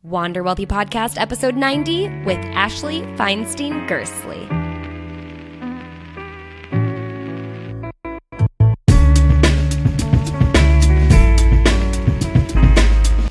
Wander Wealthy Podcast, episode 90 with Ashley Feinstein Gerstley.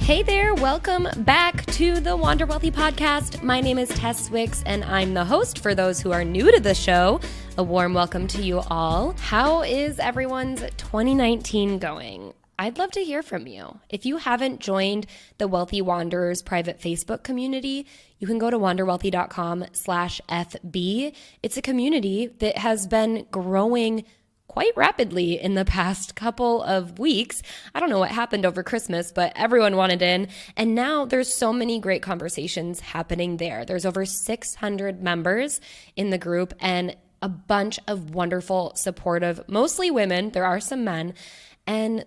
Hey there, welcome back to the Wander Wealthy Podcast. My name is Tess Wicks, and I'm the host for those who are new to the show. A warm welcome to you all. How is everyone's 2019 going? I'd love to hear from you. If you haven't joined the Wealthy Wanderers private Facebook community, you can go to wanderwealthy.com/FB. It's a community that has been growing quite rapidly in the past couple of weeks. I don't know what happened over Christmas, but everyone wanted in. And now there's so many great conversations happening there. There's over 600 members in the group and a bunch of wonderful, supportive, mostly women. There are some men. And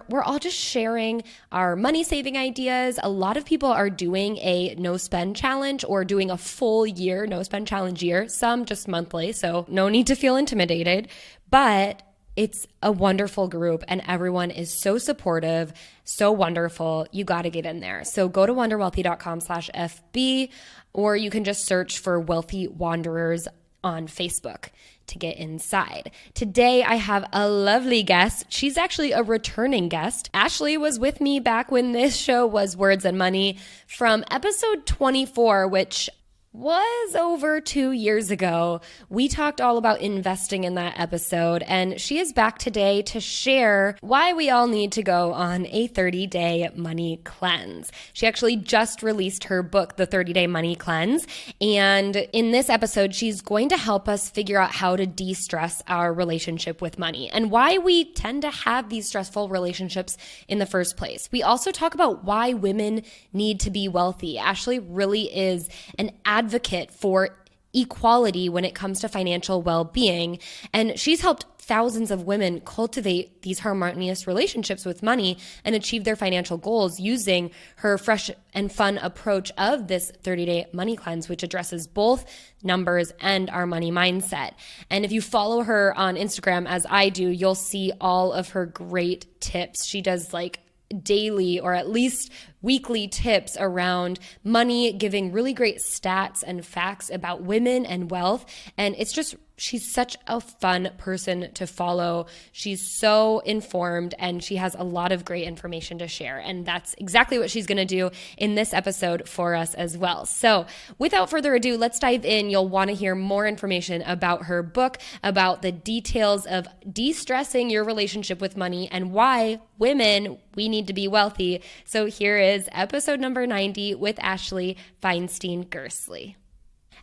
we're all just sharing our money saving ideas. A lot of people are doing a no spend challenge or doing a full year no spend challenge year, some just monthly. So no need to feel intimidated, but it's a wonderful group and everyone is so supportive, so wonderful. You got to get in there. So go to wanderwealthy.com/FB, or you can just search for Wealthy Wanderers on Facebook to get inside. Today, I have a lovely guest. She's actually a returning guest. Ashley was with me back when this show was Words and Money from episode 24, which was over 2 years ago. We talked all about investing in that episode, and she is back today to share why we all need to go on a 30-day money cleanse. She actually just released her book, The 30-Day Money Cleanse, and in this episode, she's going to help us figure out how to de-stress our relationship with money and why we tend to have these stressful relationships in the first place. We also talk about why women need to be wealthy. Ashley really is an advocate for equality when it comes to financial well-being. And she's helped thousands of women cultivate these harmonious relationships with money and achieve their financial goals using her fresh and fun approach of this 30-day money cleanse, which addresses both numbers and our money mindset. And if you follow her on Instagram, as I do, you'll see all of her great tips. She does like daily or at least weekly tips around money, giving really great stats and facts about women and wealth. And it's just, she's such a fun person to follow. She's so informed and she has a lot of great information to share. And that's exactly what she's going to do in this episode for us as well. So without further ado, let's dive in. You'll want to hear more information about her book, about the details of de-stressing your relationship with money and why women, we need to be wealthy. So here is episode number 90 with Ashley Feinstein Gerstley.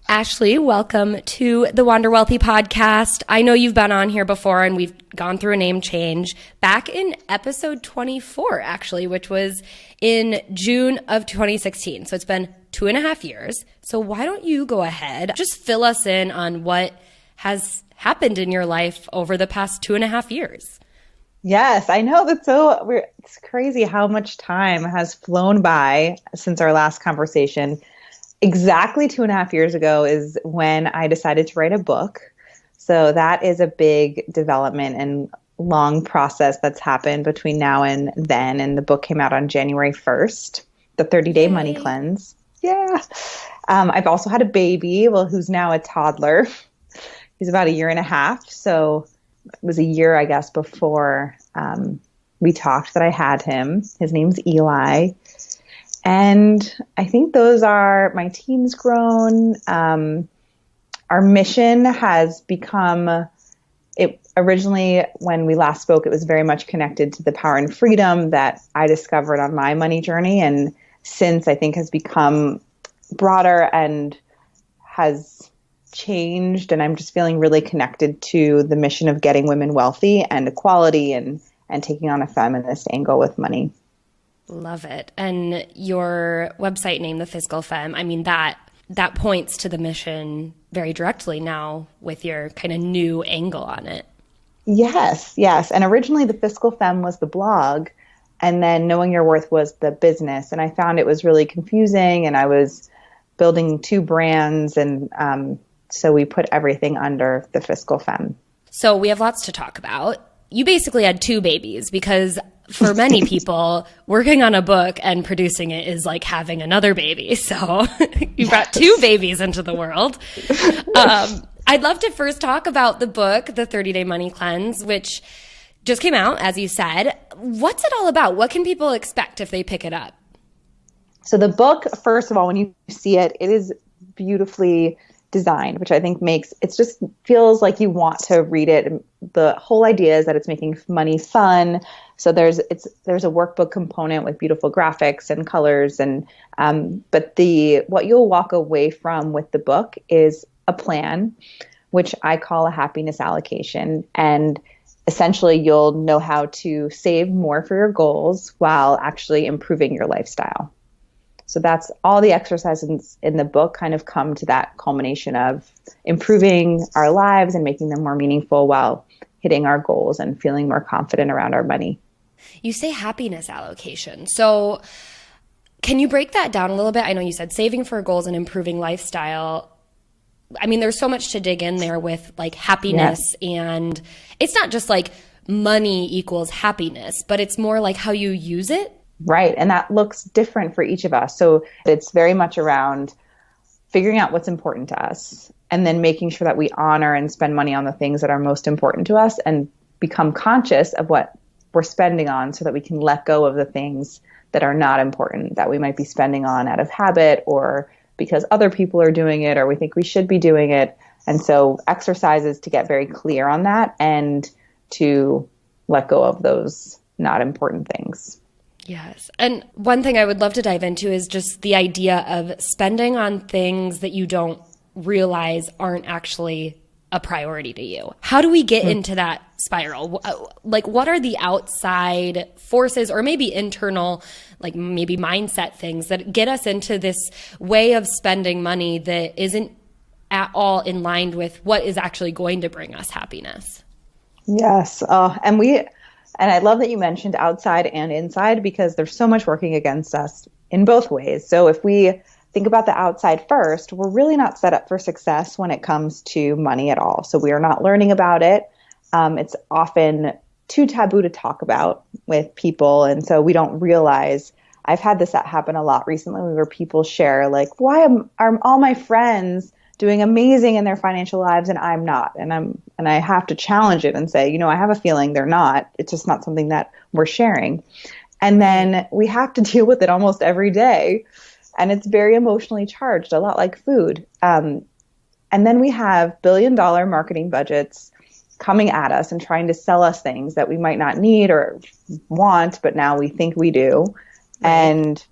Ashley, welcome to the Wander Wealthy Podcast. I know you've been on here before and we've gone through a name change back in episode 24, actually, which was in June of 2016. So it's been 2.5 years. So why don't you go ahead, just fill us in on what has happened in your life over the past 2.5 years. Yes, I know it's crazy how much time has flown by since our last conversation. Exactly 2.5 years ago is when I decided to write a book. So that is a big development and long process that's happened between now and then. And the book came out on January 1st, the 30-day money cleanse. Yeah. I've also had a baby, who's now a toddler. He's about 1.5 years. So it was a year, I guess, before we talked that I had him. His name's Eli. And I think my team's grown. Our mission has become, originally when we last spoke, it was very much connected to the power and freedom that I discovered on my money journey. And since I think has become broader and has changed, and I'm just feeling really connected to the mission of getting women wealthy and equality and taking on a feminist angle with money. Love it. And your website name, The Fiscal Femme, I mean, that points to the mission very directly now with your kind of new angle on it. Yes. And originally The Fiscal Femme was the blog, and then Knowing Your Worth was the business. And I found it was really confusing, and I was building 2 brands, and so we put everything under The Fiscal Femme. So we have lots to talk about. You basically had 2 babies because for many people, working on a book and producing it is like having another baby. So you've got two babies into the world. I'd love to first talk about the book, The 30-Day Money Cleanse, which just came out, as you said. What's it all about? What can people expect if they pick it up? So the book, first of all, when you see it, it is beautifully designed, which I think it just feels like you want to read it. The whole idea is that it's making money fun. So there's a workbook component with beautiful graphics and colors, and but what you'll walk away from with the book is a plan, which I call a happiness allocation. And essentially, you'll know how to save more for your goals while actually improving your lifestyle. So that's all the exercises in the book kind of come to that culmination of improving our lives and making them more meaningful while hitting our goals and feeling more confident around our money. You say happiness allocation. So can you break that down a little bit? I know you said saving for goals and improving lifestyle. I mean, there's so much to dig in there with like happiness, and it's not just like money equals happiness, but it's more like how you use it. Right. And that looks different for each of us. So it's very much around figuring out what's important to us and then making sure that we honor and spend money on the things that are most important to us and become conscious of what we're spending on so that we can let go of the things that are not important, that we might be spending on out of habit or because other people are doing it or we think we should be doing it. And so exercises to get very clear on that and to let go of those not important things. Yes. And one thing I would love to dive into is just the idea of spending on things that you don't realize aren't actually a priority to you. How do we get into that spiral? Like, what are the outside forces or maybe internal, like maybe mindset things that get us into this way of spending money that isn't at all in line with what is actually going to bring us happiness? Yes. And I love that you mentioned outside and inside because there's so much working against us in both ways. So if we think about the outside first, we're really not set up for success when it comes to money at all. So we are not learning about it. It's often too taboo to talk about with people. And so we don't realize. I've had this happen a lot recently where people share like, why are all my friends doing amazing in their financial lives and I'm not? And I have to challenge it and say, I have a feeling they're not. It's just not something that we're sharing. And then we have to deal with it almost every day. And it's very emotionally charged, a lot like food. And then we have billion-dollar marketing budgets coming at us and trying to sell us things that we might not need or want, but now we think we do. Right. And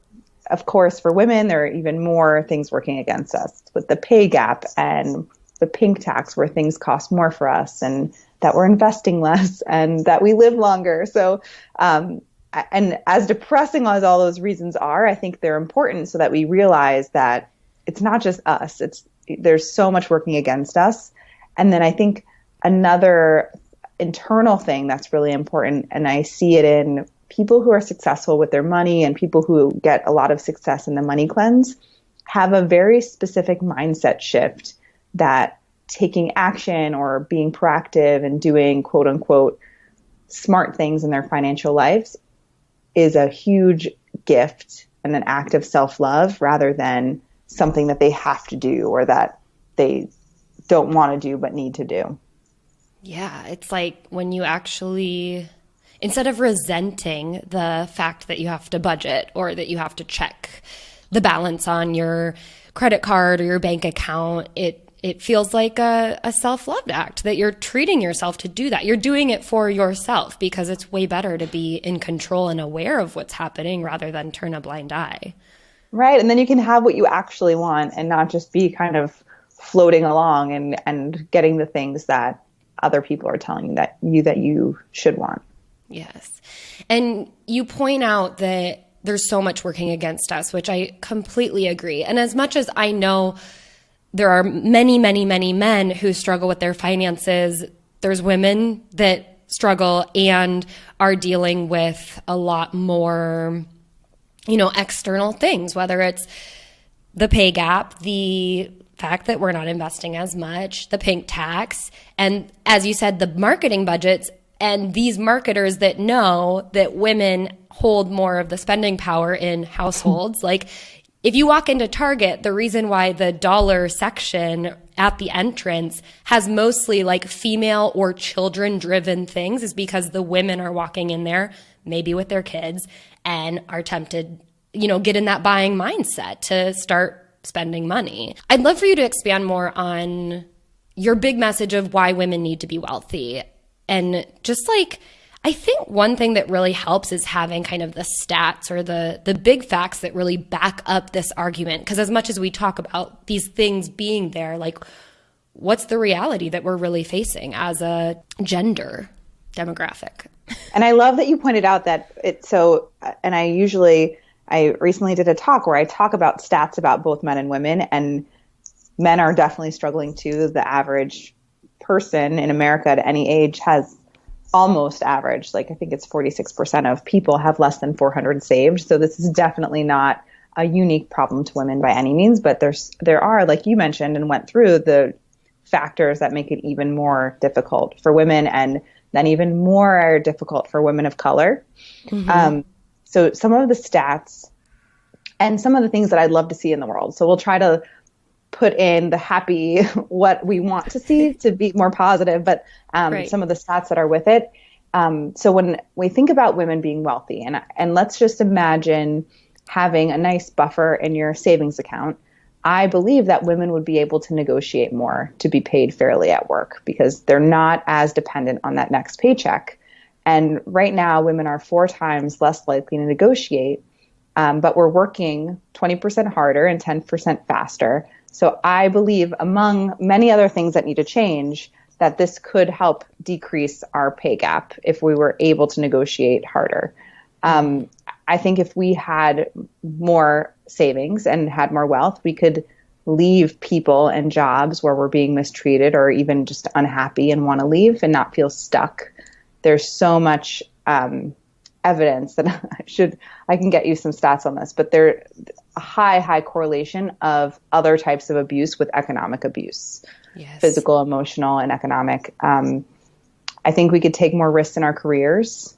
of course, for women, there are even more things working against us with the pay gap and the pink tax where things cost more for us and that we're investing less and that we live longer. So, and as depressing as all those reasons are, I think they're important so that we realize that it's not just us. There's so much working against us. And then I think another internal thing that's really important, and I see it in people who are successful with their money and people who get a lot of success in the money cleanse, have a very specific mindset shift that taking action or being proactive and doing quote unquote smart things in their financial lives is a huge gift and an act of self-love rather than something that they have to do or that they don't want to do but need to do. Yeah, it's like when you actually, instead of resenting the fact that you have to budget or that you have to check the balance on your credit card or your bank account, it feels like a self-love act that you're treating yourself to do that. You're doing it for yourself because it's way better to be in control and aware of what's happening rather than turn a blind eye. Right. And then you can have what you actually want and not just be kind of floating along and getting the things that other people are telling you that you should want. Yes. And you point out that there's so much working against us, which I completely agree. And as much as I know there are many, many, many men who struggle with their finances, there's women that struggle and are dealing with a lot more, external things, whether it's the pay gap, the fact that we're not investing as much, the pink tax, and as you said, the marketing budgets And these marketers that know that women hold more of the spending power in households, like if you walk into Target, the reason why the dollar section at the entrance has mostly like female or children driven things is because the women are walking in there, maybe with their kids, and are tempted, get in that buying mindset to start spending money. I'd love for you to expand more on your big message of why women need to be wealthy. And just like, I think one thing that really helps is having kind of the stats or the big facts that really back up this argument. Because as much as we talk about these things being there, like what's the reality that we're really facing as a gender demographic? And I love that you pointed out that and I recently did a talk where I talk about stats about both men and women, and men are definitely struggling too. The average person in America at any age has almost average. Like I think it's 46% of people have less than 400 saved. So this is definitely not a unique problem to women by any means, but there are, like you mentioned and went through, the factors that make it even more difficult for women, and then even more difficult for women of color. Mm-hmm. So some of the stats and some of the things that I'd love to see in the world. So we'll try to put in the happy, what we want to see to be more positive, but right. Some of the stats that are with it. So when we think about women being wealthy, and let's just imagine having a nice buffer in your savings account, I believe that women would be able to negotiate more to be paid fairly at work because they're not as dependent on that next paycheck. And right now, women are 4 times less likely to negotiate, but we're working 20% harder and 10% faster. So I believe, among many other things that need to change, that this could help decrease our pay gap if we were able to negotiate harder. I think if we had more savings and had more wealth, we could leave people and jobs where we're being mistreated or even just unhappy and want to leave and not feel stuck. There's so much evidence that I can get you some stats on this, but there's a high correlation of other types of abuse with economic abuse, yes. Physical, emotional, and economic. I think we could take more risks in our careers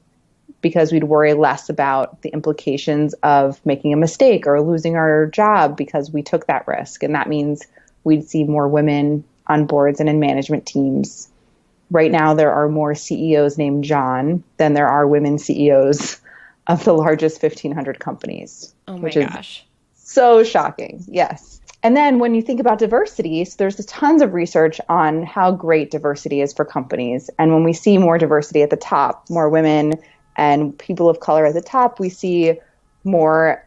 because we'd worry less about the implications of making a mistake or losing our job because we took that risk. And that means we'd see more women on boards and in management teams. Right now, there are more CEOs named John than there are women CEOs of the largest 1,500 companies. Oh my gosh. So shocking. Yes. And then when you think about diversity, so there's tons of research on how great diversity is for companies. And when we see more diversity at the top, more women and people of color at the top, we see more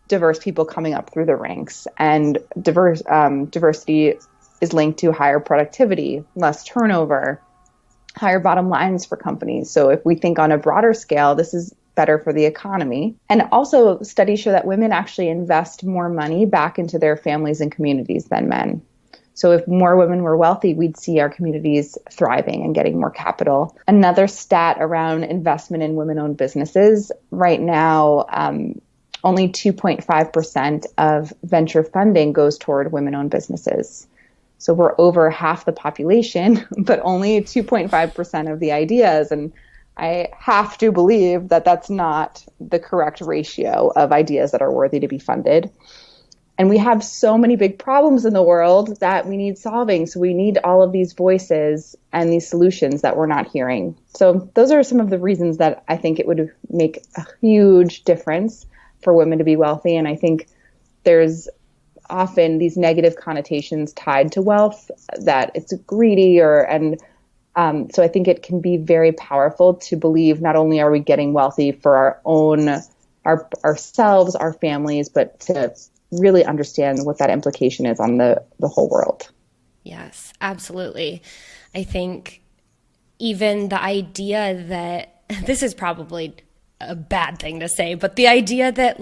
diverse people coming up through the ranks. And diversity is linked to higher productivity, less turnover, higher bottom lines for companies. So if we think on a broader scale, this is better for the economy. And also studies show that women actually invest more money back into their families and communities than men. So if more women were wealthy, we'd see our communities thriving and getting more capital. Another stat around investment in women-owned businesses, right now, only 2.5% of venture funding goes toward women-owned businesses. So we're over half the population, but only 2.5% of the ideas. And I have to believe that that's not the correct ratio of ideas that are worthy to be funded. And we have so many big problems in the world that we need solving. So we need all of these voices and these solutions that we're not hearing. So those are some of the reasons that I think it would make a huge difference for women to be wealthy. And I think there's often these negative connotations tied to wealth, that it's greedy so I think it can be very powerful to believe not only are we getting wealthy for ourselves, our families, but to really understand what that implication is on the whole world. Yes, absolutely. I think even the idea that, this is probably a bad thing to say, but the idea that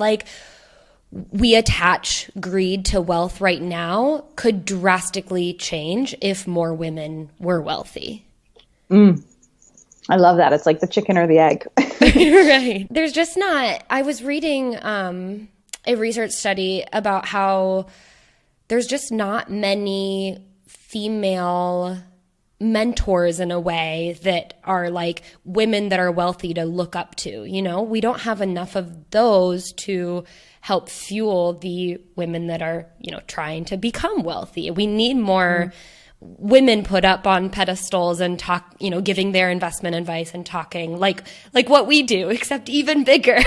we attach greed to wealth right now could drastically change if more women were wealthy. I love that. It's like the chicken or the egg. Right. There's just not, I was reading a research study about how there's just not many female mentors in a way that are like women that are wealthy to look up to. You know, we don't have enough of those to help fuel the women that are, you know, trying to become wealthy. We need more women put up on pedestals and talk, you know, giving their investment advice and talking like what we do, except even bigger.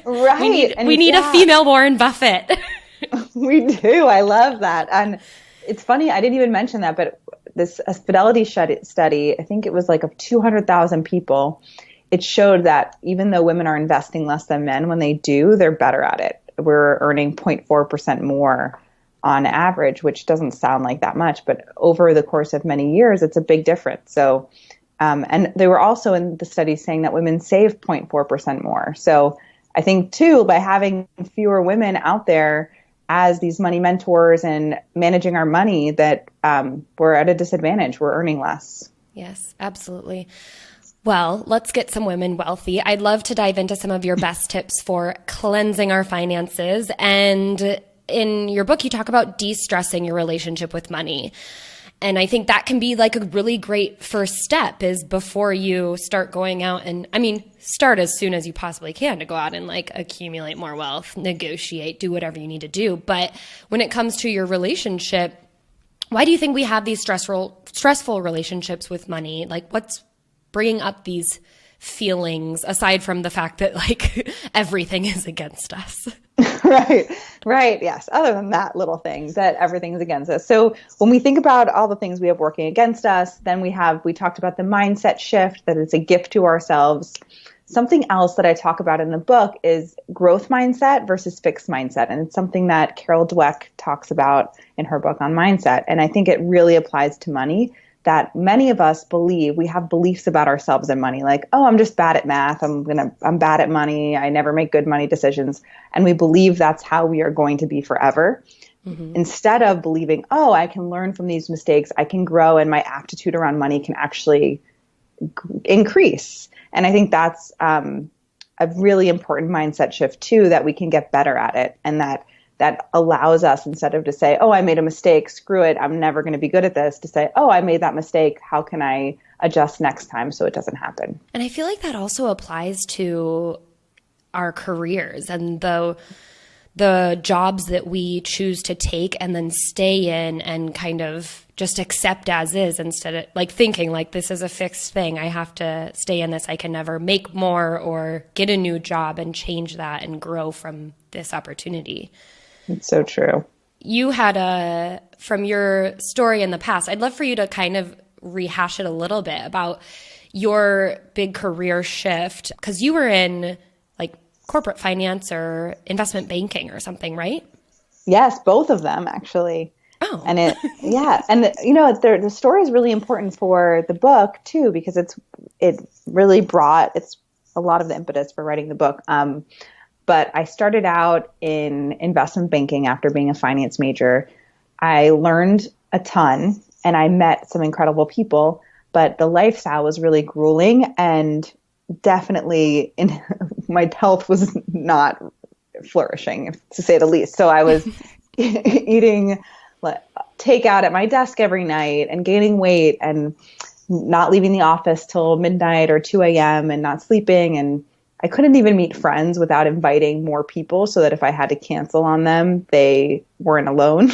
Right. We need a female Warren Buffett. We do. I love that. And it's funny, I didn't even mention that, but a fidelity study, I think it was like of 200,000 people, it showed that even though women are investing less than men, when they do, they're better at it. We're earning 0.4% more on average, which doesn't sound like that much, but over the course of many years, it's a big difference. So, and they were also in the study saying that women save 0.4% more. So I think too, by having fewer women out there as these money mentors and managing our money, that we're at a disadvantage. We're earning less. Yes, absolutely. Well, let's get some women wealthy. I'd love to dive into some of your best tips for cleansing our finances. And in your book, you talk about de-stressing your relationship with money. And I think that can be like a really great first step, is before you start going out and, I mean, start as soon as you possibly can to go out and like accumulate more wealth, negotiate, do whatever you need to do. But when it comes to your relationship, why do you think we have these stressful relationships with money? Like, what's bringing up these feelings aside from the fact that like everything is against us? Right. Yes. Other than that little thing that everything's against us. So when we think about all the things we have working against us, then we talked about the mindset shift, that it's a gift to ourselves. Something else that I talk about in the book is growth mindset versus fixed mindset. And it's something that Carol Dweck talks about in her book on mindset. And I think it really applies to money, that many of us we have beliefs about ourselves and money, like, oh, I'm just bad at math. I'm bad at money. I never make good money decisions. And we believe that's how we are going to be forever. Mm-hmm. Instead of believing, oh, I can learn from these mistakes. I can grow, and my aptitude around money can actually increase. And I think that's a really important mindset shift too, that we can get better at it. And that allows us, instead of to say, oh, I made a mistake, screw it, I'm never going to be good at this, to say, oh, I made that mistake, how can I adjust next time so it doesn't happen? And I feel like that also applies to our careers and the jobs that we choose to take and then stay in and kind of just accept as is, instead of like thinking like this is a fixed thing. I have to stay in this. I can never make more or get a new job and change that and grow from this opportunity. It's so true. You had from your story in the past, I'd love for you to kind of rehash it a little bit about your big career shift, because you were in like corporate finance or investment banking or something, right? Yes, both of them actually. Oh. And the story is really important for the book too, because it really it's a lot of the impetus for writing the book. But I started out in investment banking after being a finance major. I learned a ton and I met some incredible people, but the lifestyle was really grueling, and definitely my health was not flourishing, to say the least. So I was eating takeout at my desk every night and gaining weight and not leaving the office till midnight or 2 a.m. and not sleeping. And I couldn't even meet friends without inviting more people, so that if I had to cancel on them, they weren't alone.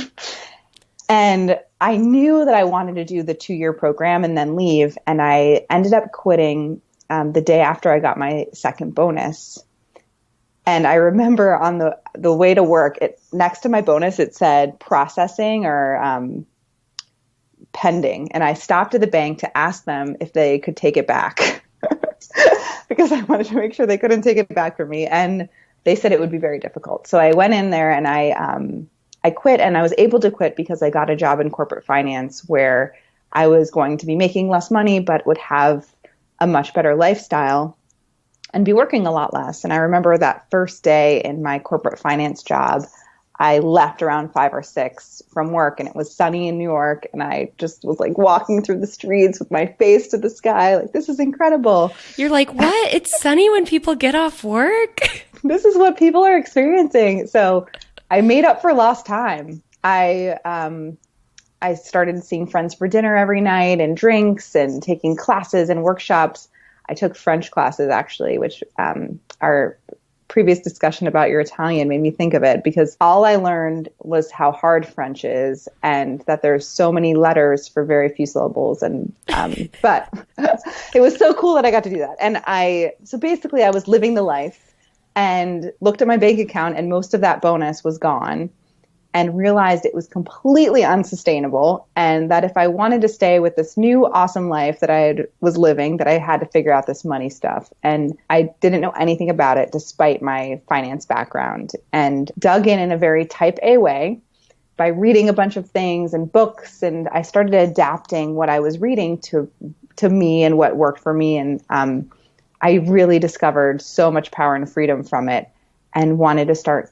And I knew that I wanted to do the 2-year program and then leave. And I ended up quitting the day after I got my second bonus. And I remember on the way to work, next to my bonus, it said processing or pending. And I stopped at the bank to ask them if they could take it back. Because I wanted to make sure they couldn't take it back from me. And they said it would be very difficult. So I went in there and I quit, and I was able to quit because I got a job in corporate finance where I was going to be making less money, but would have a much better lifestyle and be working a lot less. And I remember that first day in my corporate finance job, I left around 5 or 6 from work, and it was sunny in New York. And I just was like walking through the streets with my face to the sky. Like, this is incredible. You're like, what? It's sunny when people get off work? This is what people are experiencing. So I made up for lost time. I I started seeing friends for dinner every night and drinks and taking classes and workshops. I took French classes actually, which our previous discussion about your Italian made me think of it, because all I learned was how hard French is and that there's so many letters for very few syllables. And but it was so cool that I got to do that. And so basically I was living the life and looked at my bank account, and most of that bonus was gone, and realized it was completely unsustainable, and that if I wanted to stay with this new awesome life that was living, that I had to figure out this money stuff. And I didn't know anything about it despite my finance background, and dug in a very type A way by reading a bunch of things and books. And I started adapting what I was reading to me and what worked for me. And I really discovered so much power and freedom from it, and wanted to start.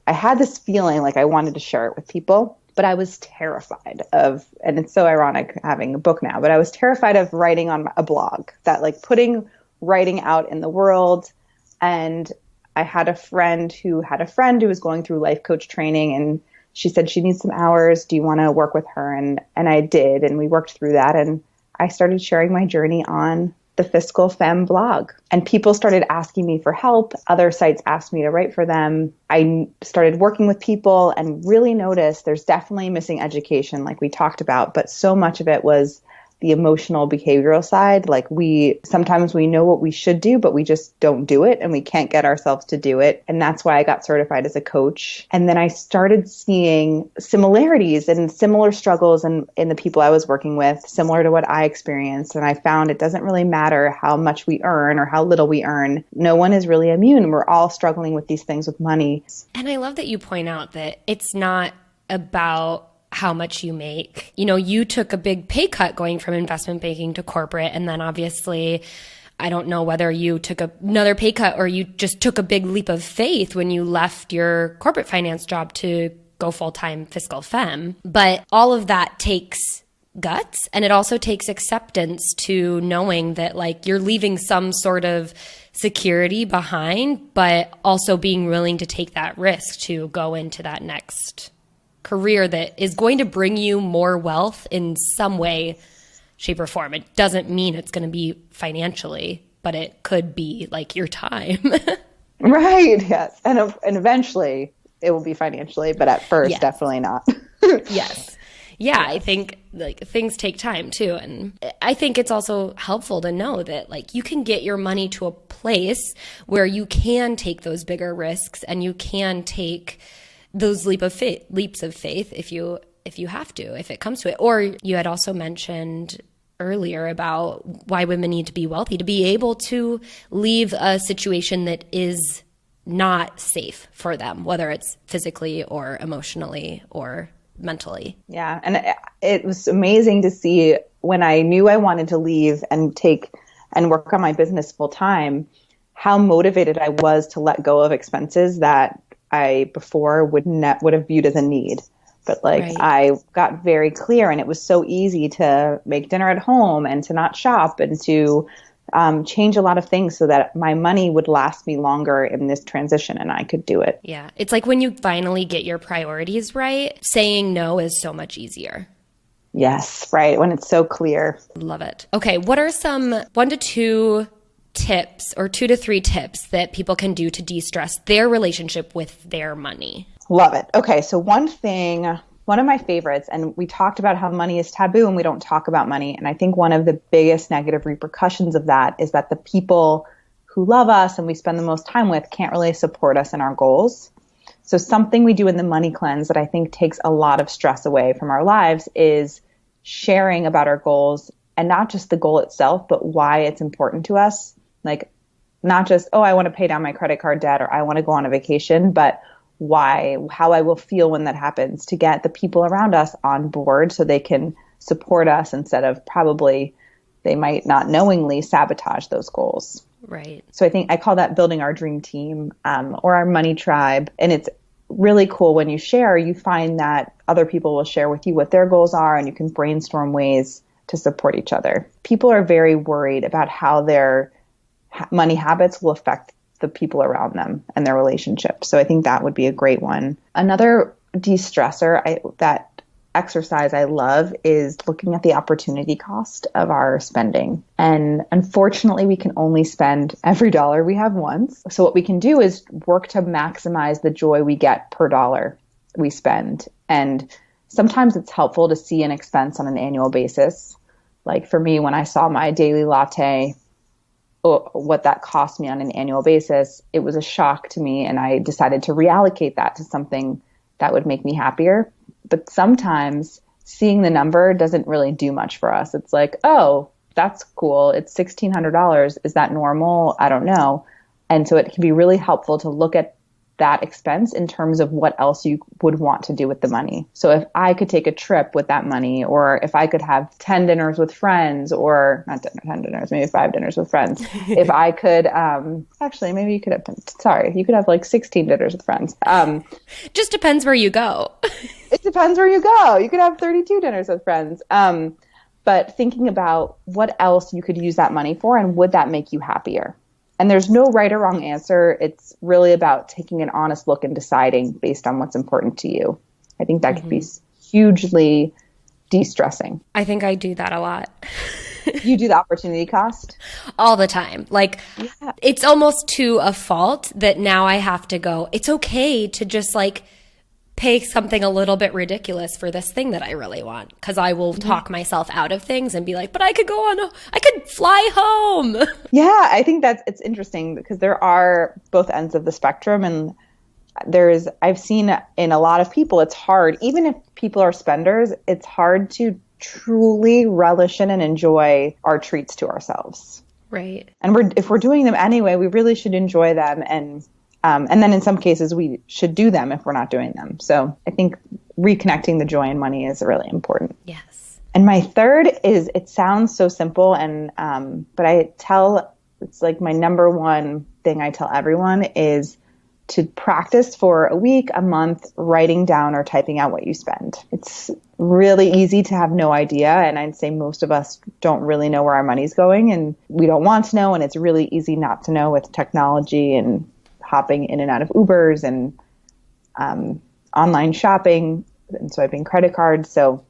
I had this feeling like I wanted to share it with people, but I was terrified of, and it's so ironic having a book now, but I was terrified of writing on a blog, that like putting writing out in the world. And I had a friend who was going through life coach training, and she said she needs some hours. Do you want to work with her? And I did. And we worked through that. And I started sharing my journey on the Fiscal Femme blog, and people started asking me for help. Other sites asked me to write for them. I started working with people and really noticed there's definitely missing education, like we talked about, but so much of it was the emotional behavioral side. Like sometimes we know what we should do, but we just don't do it, and we can't get ourselves to do it. And that's why I got certified as a coach. And then I started seeing similarities and similar struggles in the people I was working with, similar to what I experienced. And I found it doesn't really matter how much we earn or how little we earn. No one is really immune. We're all struggling with these things with money. And I love that you point out that it's not about how much you make. You know, you took a big pay cut going from investment banking to corporate. And then obviously, I don't know whether you took another pay cut or you just took a big leap of faith when you left your corporate finance job to go full-time fiscal femme. But all of that takes guts, and it also takes acceptance to knowing that like you're leaving some sort of security behind, but also being willing to take that risk to go into that next career that is going to bring you more wealth in some way, shape, or form. It doesn't mean it's going to be financially, but it could be like your time. Right. Yes. And eventually it will be financially, but at first, yes. Definitely not. Yes. Yeah. I think like things take time too. And I think it's also helpful to know that like you can get your money to a place where you can take those bigger risks, and you can take those leaps of faith if you have to, if it comes to it. Or you had also mentioned earlier about why women need to be wealthy, to be able to leave a situation that is not safe for them, whether it's physically or emotionally or mentally. Yeah. And it was amazing to see when I knew I wanted to leave and work on my business full time, how motivated I was to let go of expenses that I before would have viewed as a need. But like right. I got very clear, and it was so easy to make dinner at home and to not shop and to change a lot of things so that my money would last me longer in this transition, and I could do it. Yeah. It's like when you finally get your priorities right, saying no is so much easier. Yes, right. When it's so clear. Love it. Okay. What are some 1 to 2 tips or 2 to 3 tips that people can do to de-stress their relationship with their money? Love it. Okay. So one of my favorites, and we talked about how money is taboo and we don't talk about money. And I think one of the biggest negative repercussions of that is that the people who love us and we spend the most time with can't really support us in our goals. So something we do in the money cleanse that I think takes a lot of stress away from our lives is sharing about our goals, and not just the goal itself, but why it's important to us. Like not just, oh, I want to pay down my credit card debt or I want to go on a vacation, but why, how I will feel when that happens, to get the people around us on board so they can support us instead of probably they might not knowingly sabotage those goals. Right. So I think I call that building our dream team or our money tribe. And it's really cool when you share, you find that other people will share with you what their goals are, and you can brainstorm ways to support each other. People are very worried about how their money habits will affect the people around them and their relationships. So I think that would be a great one. Another de-stressor that exercise I love is looking at the opportunity cost of our spending. And unfortunately, we can only spend every dollar we have once. So what we can do is work to maximize the joy we get per dollar we spend. And sometimes it's helpful to see an expense on an annual basis. Like for me, when I saw my daily latte, what that cost me on an annual basis, it was a shock to me. And I decided to reallocate that to something that would make me happier. But sometimes seeing the number doesn't really do much for us. It's like, oh, that's cool. It's $1,600. Is that normal? I don't know. And so it can be really helpful to look at that expense in terms of what else you would want to do with the money. So if I could take a trip with that money, or if I could have 10 dinners with friends, or not 10 dinners, maybe 5 dinners with friends. If I could, actually, maybe you could have, you could have like 16 dinners with friends. Just depends where you go. It depends where you go. You could have 32 dinners with friends. But thinking about what else you could use that money for, and would that make you happier? And there's no right or wrong answer. It's really about taking an honest look and deciding based on what's important to you. I think that could be hugely de-stressing. I think I do that a lot. You do the opportunity cost? All the time. Like, It's almost to a fault that now I have to go, it's okay to just like pay something a little bit ridiculous for this thing that I really want. Because I will talk myself out of things and be like, but I could I could fly home. Yeah, I think it's interesting because there are both ends of the spectrum. And I've seen in a lot of people, it's hard, even if people are spenders, it's hard to truly relish in and enjoy our treats to ourselves. Right. And if we're doing them anyway, we really should enjoy them. And then in some cases, we should do them if we're not doing them. So I think reconnecting the joy in money is really important. Yes. And my third is, it sounds so simple, but it's like my number one thing I tell everyone is to practice for a week, a month, writing down or typing out what you spend. It's really easy to have no idea. And I'd say most of us don't really know where our money's going, and we don't want to know. And it's really easy not to know with technology and hopping in and out of Ubers and online shopping and swiping credit cards. So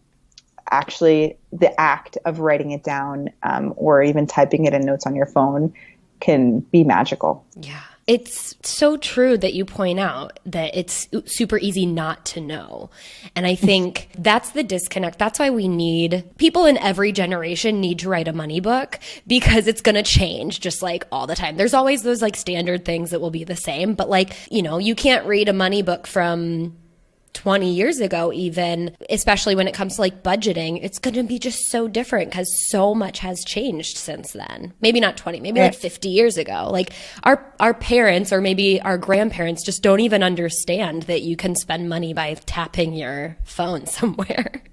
actually the act of writing it down or even typing it in notes on your phone can be magical. Yeah. It's so true that you point out that it's super easy not to know. And I think that's the disconnect. That's why people in every generation need to write a money book, because it's going to change just like all the time. There's always those like standard things that will be the same, but like, you can't read a money book from 20 years ago, even, especially when it comes to like budgeting. It's going to be just so different because so much has changed since then. Maybe not 20, maybe like 50 years ago. Like our parents or maybe our grandparents just don't even understand that you can spend money by tapping your phone somewhere.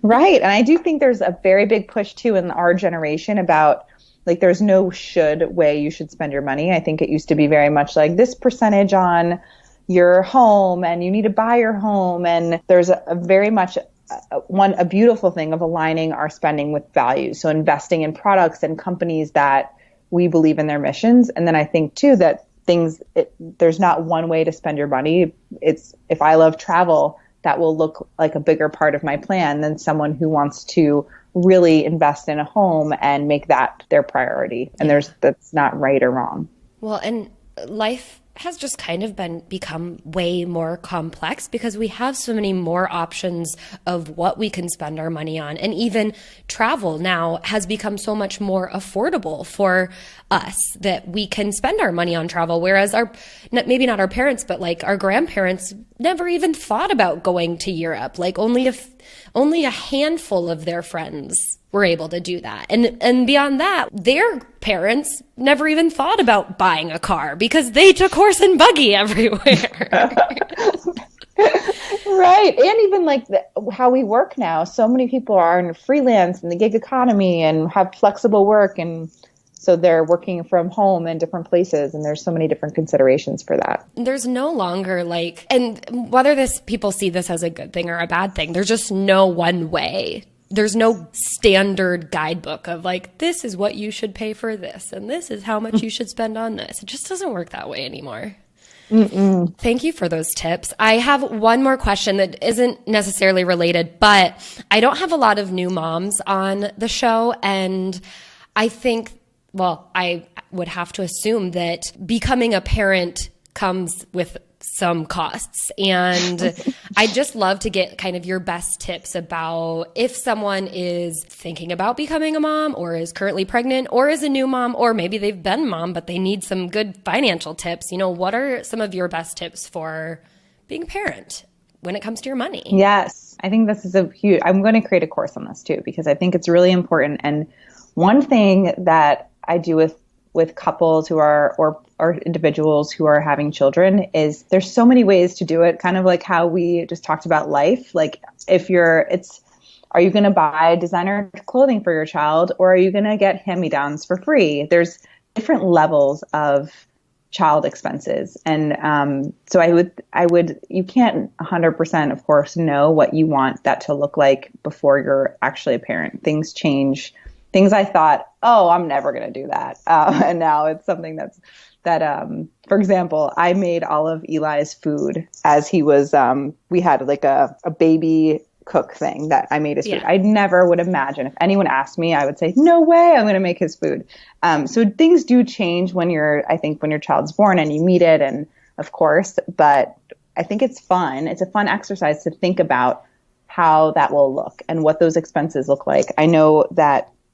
Right. And I do think there's a very big push too in our generation about like, there's no way you should spend your money. I think it used to be very much like this percentage on your home, and you need to buy your home. And there's a very much a beautiful thing of aligning our spending with values. So investing in products and companies that we believe in their missions. And then I think too that there's not one way to spend your money. It's, if I love travel, that will look like a bigger part of my plan than someone who wants to really invest in a home and make that their priority. And that's not right or wrong. Well, and life has just kind of become way more complex because we have so many more options of what we can spend our money on. And even travel now has become so much more affordable for us that we can spend our money on travel. Whereas maybe not our parents, but like our grandparents never even thought about going to Europe. Like only a handful of their friends were able to do that. And beyond that, their parents never even thought about buying a car because they took horse and buggy everywhere. Right. And even like how we work now, so many people are in freelance and the gig economy and have flexible work. And so they're working from home in different places. And there's so many different considerations for that. There's no longer and whether people see this as a good thing or a bad thing, there's just no one way. There's no standard guidebook of like, this is what you should pay for this, and this is how much you should spend on this. It just doesn't work that way anymore. Mm-mm. Thank you for those tips. I have one more question that isn't necessarily related, but I don't have a lot of new moms on the show. And I think, well, I would have to assume that becoming a parent comes with some costs. And I'd just love to get kind of your best tips about if someone is thinking about becoming a mom or is currently pregnant or is a new mom, or maybe they've been mom, but they need some good financial tips. You know, what are some of your best tips for being a parent when it comes to your money? Yes, I think this is I'm going to create a course on this too, because I think it's really important. And one thing that I do with couples who are, or individuals who are having children, is there's so many ways to do it, kind of like how we just talked about life. Like are you going to buy designer clothing for your child, or are you going to get hand-me-downs for free? There's different levels of child expenses. And so you can't 100%, of course, know what you want that to look like before you're actually a parent. Things change. Things I thought, oh, I'm never going to do that. And now it's something for example, I made all of Eli's food as he was, we had like a baby cook thing that I made his food. I never would imagine, if anyone asked me, I would say, no way, I'm going to make his food. So things do change when your child's born and you meet it, and of course, but I think it's fun. It's a fun exercise to think about how that will look and what those expenses look like. I know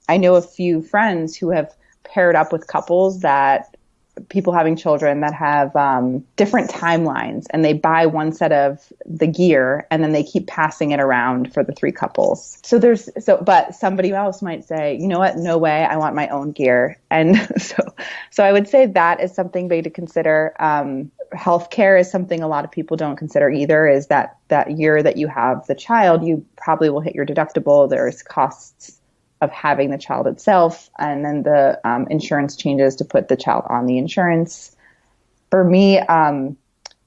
a few friends who have paired up with people having children that have different timelines, and they buy one set of the gear and then they keep passing it around for the 3 couples. But somebody else might say, you know what, no way, I want my own gear. And so I would say that is something big to consider. Healthcare is something a lot of people don't consider either, is that year that you have the child, you probably will hit your deductible. There's costs of having the child itself, and then the insurance changes to put the child on the insurance. For me,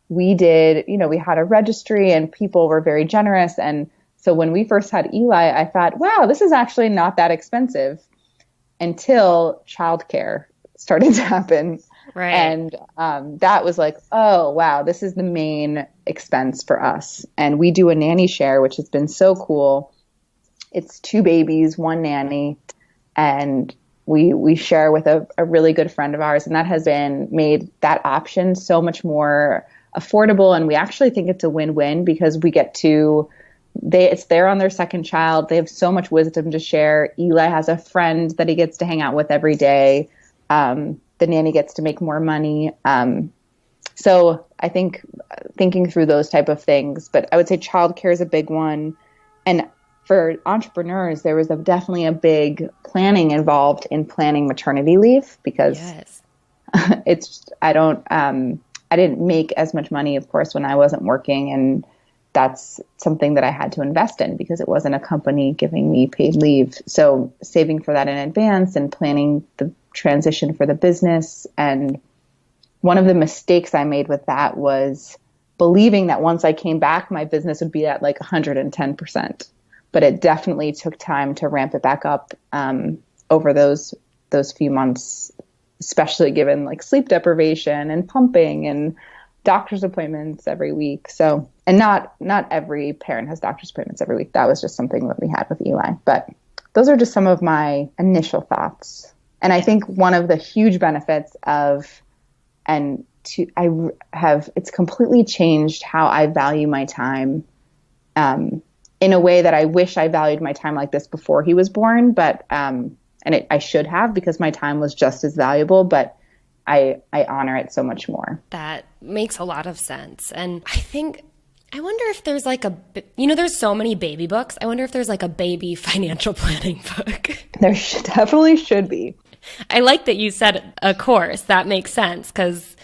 we had a registry and people were very generous. And so when we first had Eli, I thought, wow, this is actually not that expensive, until childcare started to happen. Right. And that was like, oh, wow, this is the main expense for us. And we do a nanny share, which has been so cool. It's 2 babies, 1 nanny, and we share with a really good friend of ours, and that has made that option so much more affordable. And we actually think it's a win-win, because it's they're on their second child. They have so much wisdom to share. Eli has a friend that he gets to hang out with every day. The nanny gets to make more money. So I think thinking through those type of things, but I would say childcare is a big one. And for entrepreneurs, there was definitely a big planning involved in planning maternity leave, because I didn't make as much money, of course, when I wasn't working. And that's something that I had to invest in, because it wasn't a company giving me paid leave. So saving for that in advance and planning the transition for the business. And one of the mistakes I made with that was believing that once I came back, my business would be at like 110%. But it definitely took time to ramp it back up over those few months, especially given like sleep deprivation and pumping and doctor's appointments every week. So, and not every parent has doctor's appointments every week. That was just something that we had with Eli. But those are just some of my initial thoughts. And I think one of the huge benefits it's completely changed how I value my time. In a way that I wish I valued my time like this before he was born, but I should have, because my time was just as valuable, but I honor it so much more. That makes a lot of sense. And I wonder if there's there's so many baby books. I wonder if there's like a baby financial planning book. There definitely should be. I like that you said a course. That makes sense, because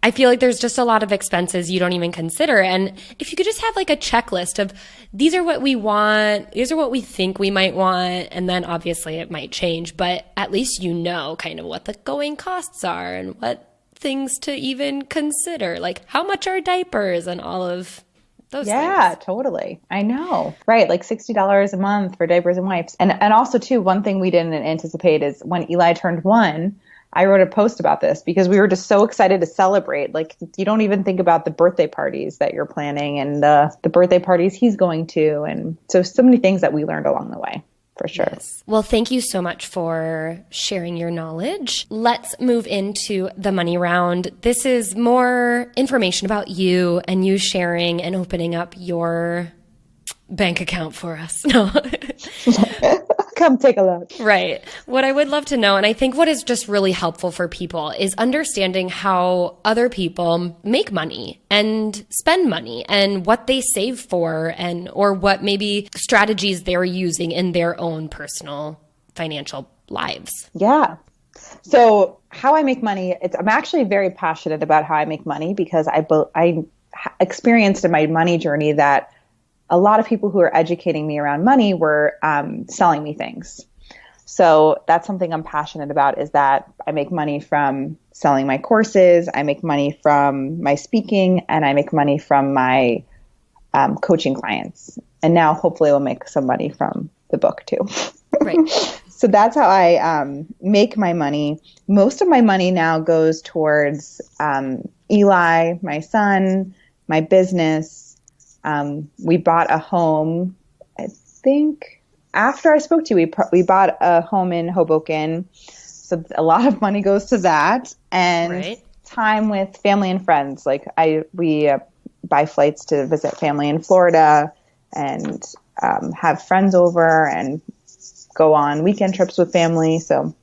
I feel like there's just a lot of expenses you don't even consider. And if you could just have like a checklist of, these are what we want, these are what we think we might want, and then obviously it might change, but at least you know kind of what the going costs are and what things to even consider, like how much are diapers and all of those things. Yeah, totally. I know. Right. Like $60 a month for diapers and wipes. And also too, one thing we didn't anticipate is when Eli turned 1, I wrote a post about this because we were just so excited to celebrate. Like, you don't even think about the birthday parties that you're planning and the birthday parties he's going to. And so many things that we learned along the way. For sure. Yes. Well, thank you so much for sharing your knowledge. Let's move into the money round. This is more information about you and you sharing and opening up your bank account for us. No. Come take a look. Right. What I would love to know, and I think what is just really helpful for people, is understanding how other people make money and spend money and what they save for and or what maybe strategies they're using in their own personal financial lives. Yeah. So how I make money, I'm actually very passionate about how I make money because I experienced in my money journey that a lot of people who are educating me around money were selling me things. So that's something I'm passionate about, is that I make money from selling my courses, I make money from my speaking, and I make money from my coaching clients. And now hopefully we'll make some money from the book too. Right. So that's how I make my money. Most of my money now goes towards Eli, my son, my business. We bought a home, I think after I spoke to you, we bought a home in Hoboken. So a lot of money goes to that, and time with family and friends. Like we buy flights to visit family in Florida and have friends over and go on weekend trips with family. So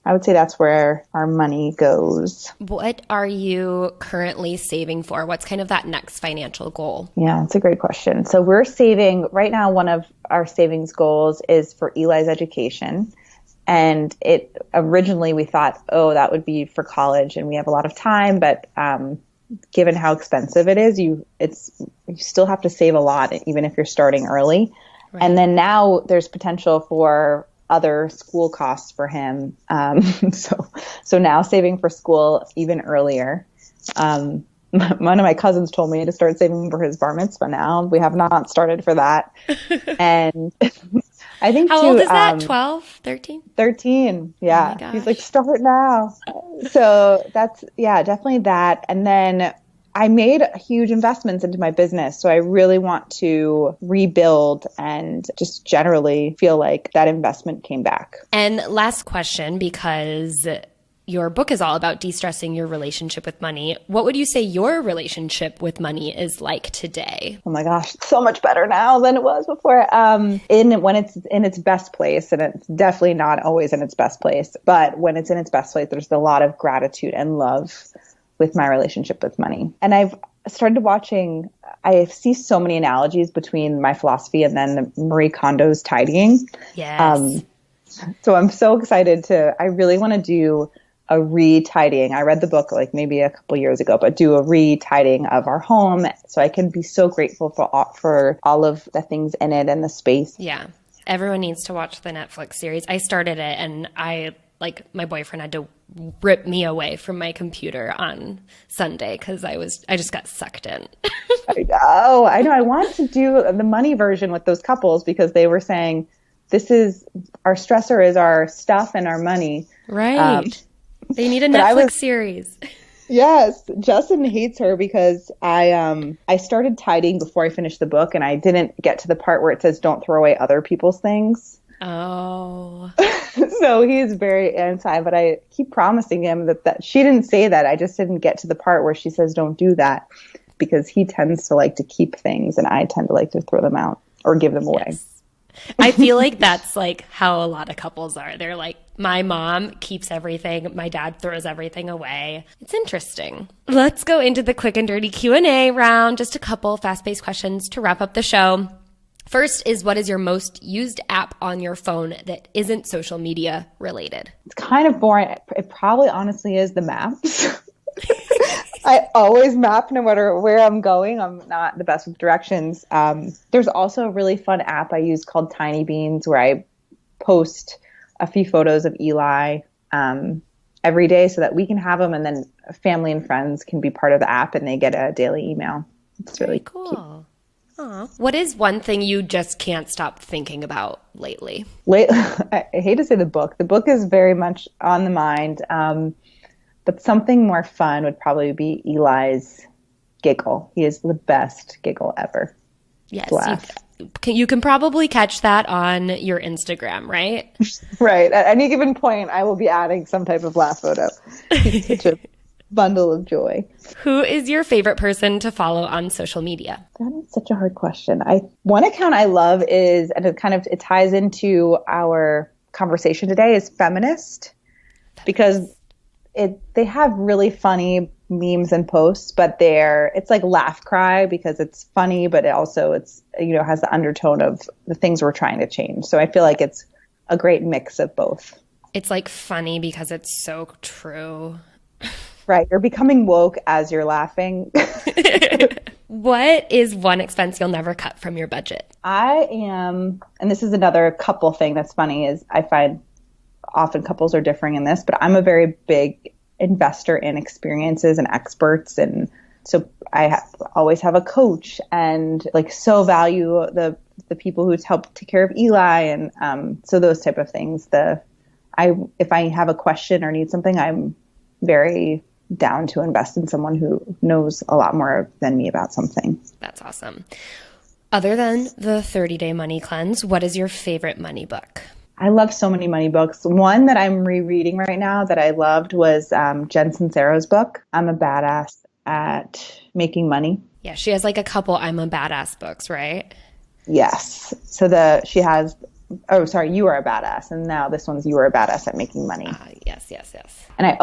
I would say that's where our money goes. What are you currently saving for? What's kind of that next financial goal? Yeah, that's a great question. So we're saving right now. One of our savings goals is for Eli's education. And originally we thought, that would be for college and we have a lot of time. But given how expensive it is, you still have to save a lot, even if you're starting early. Right. And then now there's potential for other school costs for him. So now saving for school even earlier. One of my cousins told me to start saving for his bar mitzvah now. We have not started for that. And I think how old is that? 12, 13? 13. Yeah. Oh, he's like, start now. So that's, definitely that. And then I made huge investments into my business. So I really want to rebuild and just generally feel like that investment came back. And last question, because your book is all about de-stressing your relationship with money. What would you say your relationship with money is like today? Oh my gosh, so much better now than it was before. When it's in its best place, and it's definitely not always in its best place, but when it's in its best place, there's a lot of gratitude and love with my relationship with money. And I've started watching, I see so many analogies between my philosophy and then Marie Kondo's tidying. Yes. So I'm so excited I really want to do a re-tidying. I read the book like maybe a couple years ago, but do a re-tidying of our home so I can be so grateful for all of the things in it and the space. Yeah. Everyone needs to watch the Netflix series. I started it and my boyfriend had to rip me away from my computer on Sunday because I just got sucked in. I know. I want to do the money version with those couples because they were saying this is our stressor is our stuff and our money. Right. They need a Netflix series. Yes. Justin hates her because I started tidying before I finished the book and I didn't get to the part where it says don't throw away other people's things. Oh. So he's very anti, but I keep promising him that she didn't say that. I just didn't get to the part where she says don't do that because he tends to like to keep things and I tend to like to throw them out or give them away. Yes. I feel like that's like how a lot of couples are. They're like, my mom keeps everything. My dad throws everything away. It's interesting. Let's go into the quick and dirty Q&A round. Just a couple fast-paced questions to wrap up the show. First is, what is your most used app on your phone that isn't social media related? It's kind of boring. It probably honestly is the maps. I always map no matter where I'm going. I'm not the best with directions. There's also a really fun app I use called Tiny Beans where I post a few photos of Eli every day so that we can have them and then family and friends can be part of the app and they get a daily email. It's really cool. Aw. What is one thing you just can't stop thinking about lately? I hate to say the book. The book is very much on the mind, but something more fun would probably be Eli's giggle. He is the best giggle ever. Yes, Laugh. you can probably catch that on your Instagram, right? Right. At any given point, I will be adding some type of laugh photo. He's such a bundle of joy. Who is your favorite person to follow on social media? That is such a hard question. One account I love is, and it ties into our conversation today, is Feminist, because they have really funny memes and posts, but it's like laugh cry because it's funny, but it's has the undertone of the things we're trying to change. So I feel like it's a great mix of both. It's like funny because it's so true. Right. You're becoming woke as you're laughing. What is one expense you'll never cut from your budget? I am, and this is another couple thing that's funny, is I find often couples are differing in this, but I'm a very big investor in experiences and experts. And so I always have a coach and so value the people who's helped take care of Eli. And so those type of things, if I have a question or need something, I'm very down to invest in someone who knows a lot more than me about something. That's awesome. Other than the 30-day money cleanse, what is your favorite money book? I love so many money books. One that I'm rereading right now that I loved was Jen Sincero's book, I'm a Badass at Making Money. Yeah, she has a couple I'm a Badass books, right? Yes. So she has, You Are a Badass. And now this one's You Are a Badass at Making Money. Yes. And I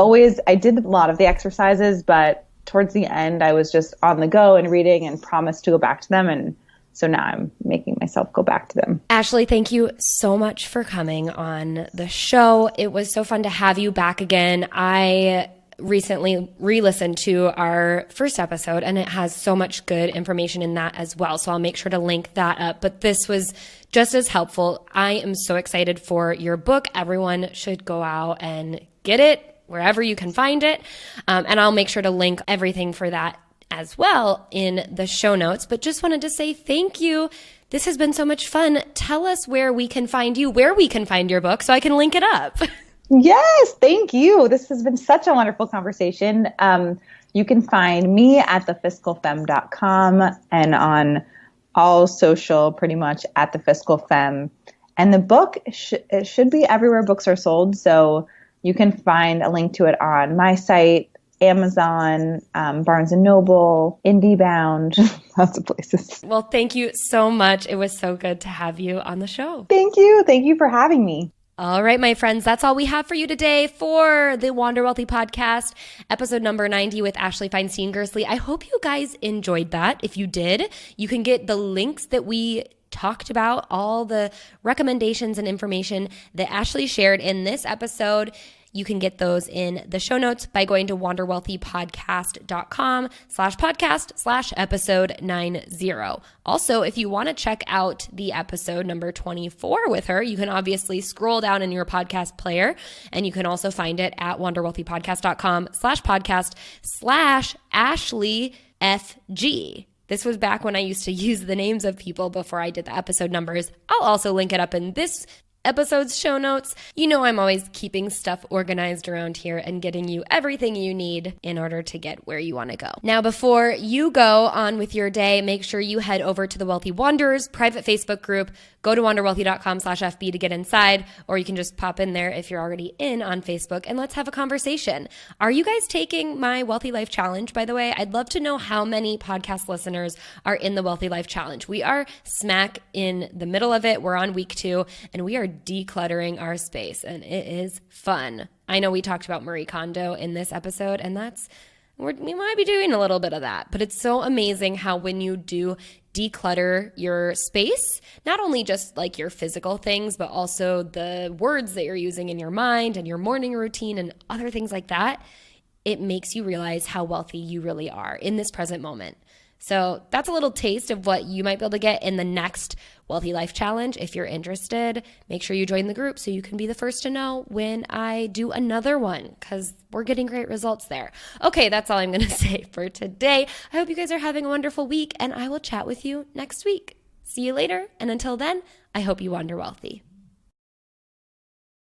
did a lot of the exercises, but towards the end, I was just on the go and reading and promised to go back to them. And so now I'm making myself go back to them. Ashley, thank you so much for coming on the show. It was so fun to have you back again. I recently re-listened to our first episode, and it has so much good information in that as well. So I'll make sure to link that up. But this was just as helpful. I am so excited for your book. Everyone should go out and get it wherever you can find it. And I'll make sure to link everything for that as well in the show notes. But just wanted to say thank you. This has been so much fun. Tell us where we can find you, where we can find your book so I can link it up. Yes, thank you. This has been such a wonderful conversation. You can find me at thefiscalfemme.com and on all social, pretty much at thefiscalfemme. And the book it should be everywhere books are sold. So you can find a link to it on my site, Amazon, Barnes & Noble, IndieBound, lots of places. Well, thank you so much. It was so good to have you on the show. Thank you. Thank you for having me. All right, my friends, that's all we have for you today for the Wander Wealthy podcast, episode number 90 with Ashley Feinstein Gerstley. I hope you guys enjoyed that. If you did, you can get the links that we talked about, all the recommendations and information that Ashley shared in this episode. You can get those in the show notes by going to wanderwealthypodcast.com/podcast/episode 90. Also, if you want to check out the episode number 24 with her, you can obviously scroll down in your podcast player, and you can also find it at wanderwealthypodcast.com/podcast/AshleyFG. This was back when I used to use the names of people before I did the episode numbers. I'll also link it up in this episode's show notes. You know I'm always keeping stuff organized around here and getting you everything you need in order to get where you want to go. Now, before you go on with your day, make sure you head over to the Wealthy Wanderers private Facebook group. Go to wanderwealthy.com/FB to get inside, or you can just pop in there if you're already in on Facebook, and let's have a conversation. Are you guys taking my Wealthy Life Challenge, by the way? I'd love to know how many podcast listeners are in the Wealthy Life Challenge. We are smack in the middle of it. We're on week 2, and we are decluttering our space, and it is fun. I know we talked about Marie Kondo in this episode, and we might be doing a little bit of that, but it's so amazing how when you do declutter your space, not only just like your physical things, but also the words that you're using in your mind and your morning routine and other things like that, it makes you realize how wealthy you really are in this present moment. So that's a little taste of what you might be able to get in the next Wealthy Life Challenge. If you're interested, make sure you join the group so you can be the first to know when I do another one, because we're getting great results there. Okay, that's all I'm going to say for today. I hope you guys are having a wonderful week, and I will chat with you next week. See you later, and until then, I hope you wander wealthy.